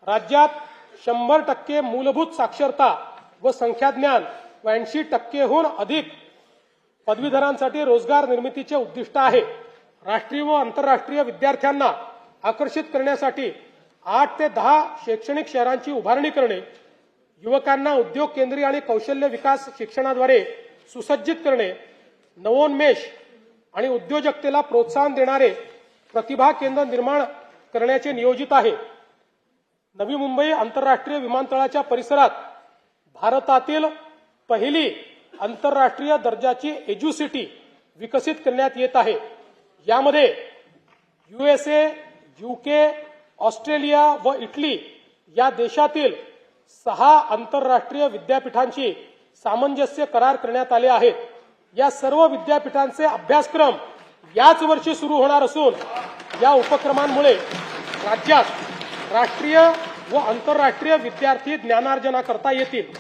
राज्यात 100% मूलभूत साक्षरता व संख्याज्ञान व 80%हून अधिक पदवीधरांसाठी रोजगार निर्मितीचे उद्दिष्ट आहे। राष्ट्रीय व आंतरराष्ट्रीय विद्यार्थ्यांना आकर्षित करण्यासाठी 8 ते 10 शैक्षणिक शहरांची उभारणी करणे, युवकांना उद्योग केंद्रीय आणि कौशल्य विकास शिक्षणाद्वारे सुसज्जित करणे, नवोन्मेष आणि उद्योजकतेला प्रोत्साहन देणारे प्रतिभा केंद्र निर्माण करण्याचे नियोजित आहे। नवी मुंबई आंतरराष्ट्रीय विमानतळाच्या परिसरात भारतातील पहिली आंतरराष्ट्रीय दर्जाची एज्युसिटी विकसित करण्यात येत आहे। यामध्ये USA, UK, ऑस्ट्रेलिया व इटली या देशातील 6 आंतरराष्ट्रीय विद्यापीठांची सामंजस्य करार करण्यात आले आहेत। या सर्व विद्यापीठांचे अभ्यासक्रम याच वर्षी सुरू होणार असून या उपक्रमांमुळे राज्यात राष्ट्रीय व आंतरराष्ट्रीय विद्यार्थी ज्ञानार्जना करता येतील।